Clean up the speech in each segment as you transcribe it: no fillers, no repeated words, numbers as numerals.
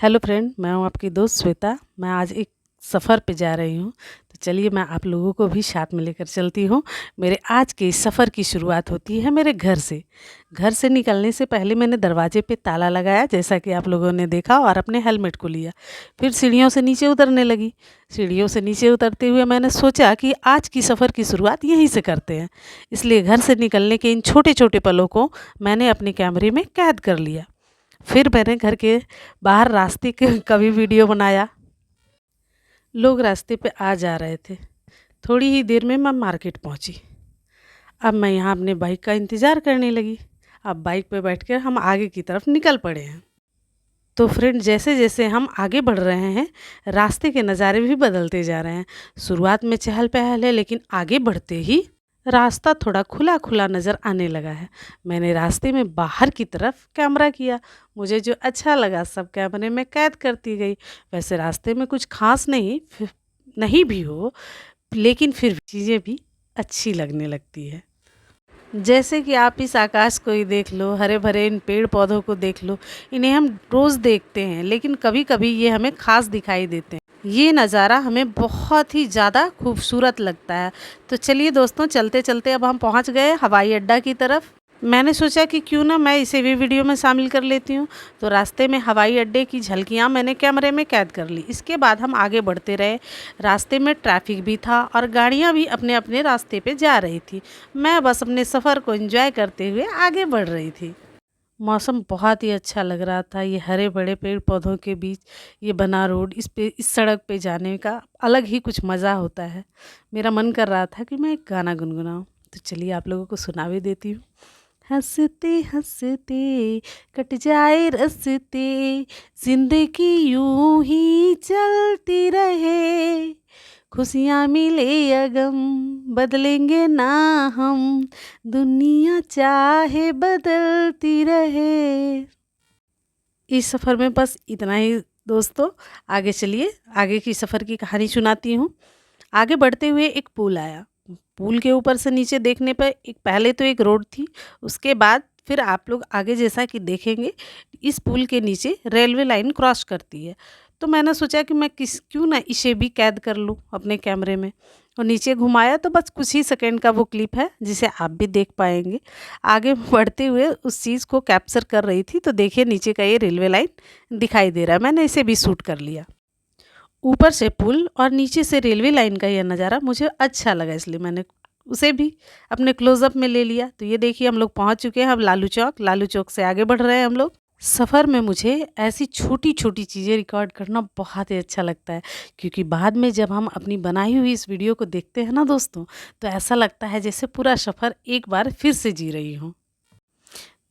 Hello friend, मैं हूं आपकी दोस्त श्वेता। मैं आज एक सफ़र पे जा रही हूं, तो चलिए मैं आप लोगों को भी साथ में लेकर चलती हूं। मेरे आज के इस सफ़र की शुरुआत होती है मेरे घर से। घर से निकलने से पहले मैंने दरवाजे पे ताला लगाया, जैसा कि आप लोगों ने देखा, और अपने हेलमेट को लिया। फिर सीढ़ियों से नीचे उतरने लगी। सीढ़ियों से नीचे उतरते हुए मैंने सोचा कि आज की सफ़र की शुरुआत यहीं से करते हैं। इसलिए घर से निकलने के इन छोटे छोटे पलों को मैंने अपने कैमरे में कैद कर लिया। फिर मैंने घर के बाहर रास्ते के का भी वीडियो बनाया। लोग रास्ते पे आ जा रहे थे। थोड़ी ही देर में मैं मार्केट पहुंची। अब मैं यहाँ अपने बाइक का इंतज़ार करने लगी। अब बाइक पे बैठकर हम आगे की तरफ निकल पड़े हैं। तो फ्रेंड, जैसे जैसे हम आगे बढ़ रहे हैं, रास्ते के नज़ारे भी बदलते जा रहे हैं। शुरुआत में चहल पहल है, लेकिन आगे बढ़ते ही रास्ता थोड़ा खुला खुला नज़र आने लगा है। मैंने रास्ते में बाहर की तरफ कैमरा किया। मुझे जो अच्छा लगा सब कैमरे में कैद करती गई। वैसे रास्ते में कुछ खास नहीं भी हो, लेकिन फिर चीज़ें भी अच्छी लगने लगती है। जैसे कि आप इस आकाश को ही देख लो, हरे भरे इन पेड़ पौधों को देख लो। इन्हें हम रोज़ देखते हैं, लेकिन कभी कभी ये हमें खास दिखाई देते हैं। ये नज़ारा हमें बहुत ही ज़्यादा खूबसूरत लगता है। तो चलिए दोस्तों, चलते चलते अब हम पहुंच गए हवाई अड्डा की तरफ। मैंने सोचा कि क्यों ना मैं इसे भी वीडियो में शामिल कर लेती हूँ। तो रास्ते में हवाई अड्डे की झलकियाँ मैंने कैमरे में कैद कर ली। इसके बाद हम आगे बढ़ते रहे। रास्ते में ट्रैफिक भी था और गाड़ियाँ भी अपने अपने रास्ते पे जा रही थी। मैं बस अपने सफ़र को एंजॉय करते हुए आगे बढ़ रही थी। मौसम बहुत ही अच्छा लग रहा था। ये हरे भरे पेड़ पौधों के बीच ये बना रोड, इस सड़क पे जाने का अलग ही कुछ मज़ा होता है। मेरा मन कर रहा था कि मैं एक गाना गुनगुनाऊँ, तो चलिए आप लोगों को सुना भी देती हूँ। हंसते हंसते कट जाए रस्ते, जिंदगी यूं ही चलती रहे, खुशियाँ मिले या गम बदलेंगे ना हम, दुनिया चाहे बदलती रहे। इस सफ़र में बस इतना ही दोस्तों। आगे चलिए, आगे की सफ़र की कहानी सुनाती हूँ। आगे बढ़ते हुए एक पुल आया। पुल के ऊपर से नीचे देखने पर पहले तो एक रोड थी। उसके बाद फिर आप लोग आगे जैसा कि देखेंगे, इस पुल के नीचे रेलवे लाइन क्रॉस करती है। तो मैंने सोचा कि मैं क्यों ना इसे भी कैद कर लूँ अपने कैमरे में। और नीचे घुमाया तो बस कुछ ही सेकंड का वो क्लिप है, जिसे आप भी देख पाएंगे। आगे बढ़ते हुए उस चीज़ को कैप्चर कर रही थी, तो देखिए नीचे का ये रेलवे लाइन दिखाई दे रहा है। मैंने इसे भी शूट कर लिया। ऊपर से पुल और नीचे से रेलवे लाइन का यह नज़ारा मुझे अच्छा लगा, इसलिए मैंने उसे भी अपने क्लोज़अप में ले लिया। तो ये देखिए हम लोग पहुंच चुके हैं अब लालू चौक से आगे बढ़ रहे हैं हम लोग। सफ़र में मुझे ऐसी छोटी छोटी चीज़ें रिकॉर्ड करना बहुत ही अच्छा लगता है, क्योंकि बाद में जब हम अपनी बनाई हुई इस वीडियो को देखते हैं ना दोस्तों, तो ऐसा लगता है जैसे पूरा सफ़र एक बार फिर से जी रही हूँ।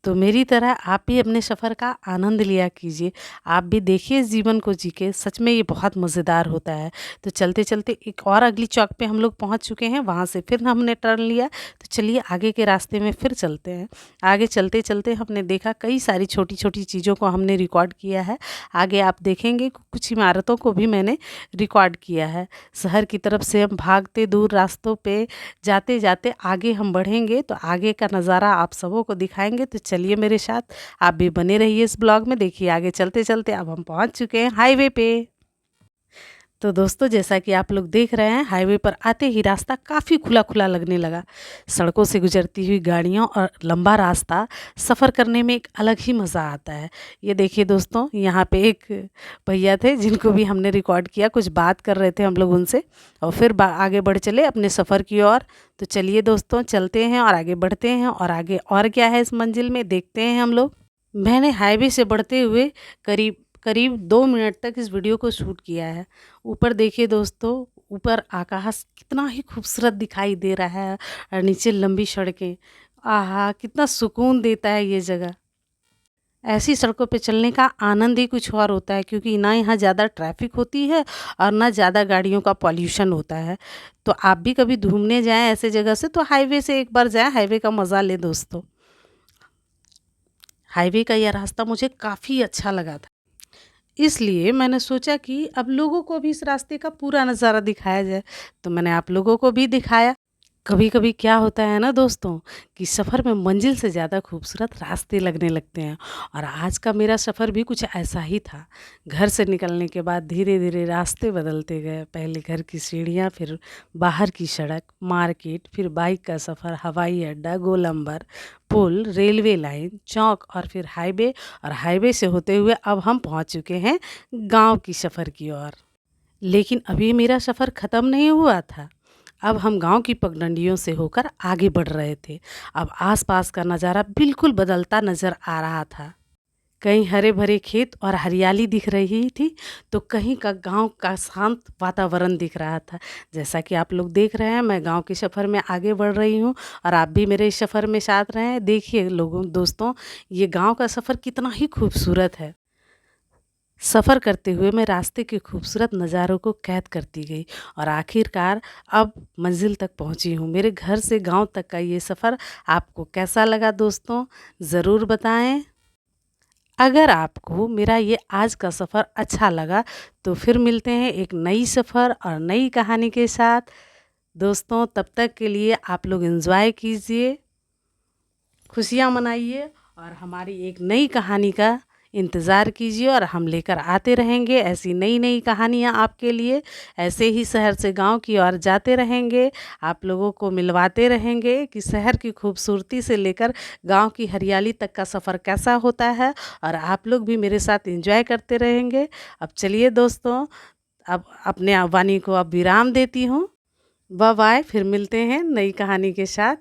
तो मेरी तरह आप भी अपने सफ़र का आनंद लिया कीजिए। आप भी देखिए इस जीवन को जी के, सच में ये बहुत मज़ेदार होता है। तो चलते चलते एक और अगली चौक पे हम लोग पहुंच चुके हैं। वहाँ से फिर हमने टर्न लिया। तो चलिए आगे के रास्ते में फिर चलते हैं। आगे चलते चलते हमने देखा कई सारी छोटी छोटी चीज़ों को हमने रिकॉर्ड किया है। आगे आप देखेंगे कुछ इमारतों को भी मैंने रिकॉर्ड किया है। शहर की तरफ से हम भागते दूर रास्तों पे जाते जाते आगे हम बढ़ेंगे, तो आगे का नज़ारा आप सबों को दिखाएंगे। तो चलिए मेरे साथ, आप भी बने रहिए इस ब्लॉग में। देखिए आगे चलते चलते अब हम पहुंच चुके हैं हाईवे पे। तो दोस्तों, जैसा कि आप लोग देख रहे हैं, हाईवे पर आते ही रास्ता काफ़ी खुला खुला लगने लगा। सड़कों से गुजरती हुई गाड़ियां और लंबा रास्ता, सफ़र करने में एक अलग ही मज़ा आता है। ये देखिए दोस्तों, यहाँ पे एक भैया थे जिनको भी हमने रिकॉर्ड किया। कुछ बात कर रहे थे हम लोग उनसे, और फिर आगे बढ़ चले अपने सफ़र की ओर। तो चलिए दोस्तों, चलते हैं और आगे बढ़ते हैं, और आगे और क्या है इस मंजिल में देखते हैं हम लोग। मैंने हाईवे से बढ़ते हुए करीब करीब 2 मिनट तक इस वीडियो को शूट किया है। ऊपर देखिए दोस्तों, ऊपर आकाश कितना ही खूबसूरत दिखाई दे रहा है, और नीचे लंबी सड़कें। आहा, कितना सुकून देता है ये जगह। ऐसी सड़कों पे चलने का आनंद ही कुछ और होता है, क्योंकि ना यहाँ ज़्यादा ट्रैफिक होती है और ना ज़्यादा गाड़ियों का पॉल्यूशन होता है। तो आप भी कभी घूमने जाएँ ऐसे जगह से, तो हाईवे से एक बार जाएँ, हाईवे का मज़ा लें दोस्तों। हाईवे का यह रास्ता मुझे काफ़ी अच्छा लगा था, इसलिए मैंने सोचा कि अब लोगों को भी इस रास्ते का पूरा नज़ारा दिखाया जाए। तो मैंने आप लोगों को भी दिखाया। कभी कभी क्या होता है ना दोस्तों कि सफ़र में मंजिल से ज़्यादा खूबसूरत रास्ते लगने लगते हैं। और आज का मेरा सफ़र भी कुछ ऐसा ही था। घर से निकलने के बाद धीरे धीरे रास्ते बदलते गए। पहले घर की सीढ़ियाँ, फिर बाहर की सड़क, मार्केट, फिर बाइक का सफ़र, हवाई अड्डा, गोलंबर, पुल, रेलवे लाइन, चौक और फिर हाईवे। और हाईवे से होते हुए अब हम पहुंच चुके हैं गांव की सफ़र की ओर। लेकिन अभी मेरा सफ़र ख़त्म नहीं हुआ था। अब हम गांव की पगडंडियों से होकर आगे बढ़ रहे थे। अब आसपास का नज़ारा बिल्कुल बदलता नज़र आ रहा था। कहीं हरे भरे खेत और हरियाली दिख रही थी, तो कहीं का गांव का शांत वातावरण दिख रहा था। जैसा कि आप लोग देख रहे हैं, मैं गांव के सफ़र में आगे बढ़ रही हूं और आप भी मेरे इस सफ़र में साथ रहें। देखिए लोगों दोस्तों, ये गांव का सफ़र कितना ही खूबसूरत है। सफ़र करते हुए मैं रास्ते के खूबसूरत नज़ारों को कैद करती गई और आखिरकार अब मंजिल तक पहुंची हूँ। मेरे घर से गांव तक का ये सफ़र आपको कैसा लगा दोस्तों, ज़रूर बताएं। अगर आपको मेरा ये आज का सफ़र अच्छा लगा तो फिर मिलते हैं एक नई सफ़र और नई कहानी के साथ। दोस्तों तब तक के लिए आप लोग एंजॉय कीजिए, खुशियाँ मनाइए और हमारी एक नई कहानी का इंतज़ार कीजिए। और हम लेकर आते रहेंगे ऐसी नई नई कहानियाँ आपके लिए। ऐसे ही शहर से गांव की ओर जाते रहेंगे, आप लोगों को मिलवाते रहेंगे कि शहर की खूबसूरती से लेकर गांव की हरियाली तक का सफ़र कैसा होता है। और आप लोग भी मेरे साथ एंजॉय करते रहेंगे। अब चलिए दोस्तों, अब अपने वाणी को अब विराम देती हूँ। बाय बाय, फिर मिलते हैं नई कहानी के साथ।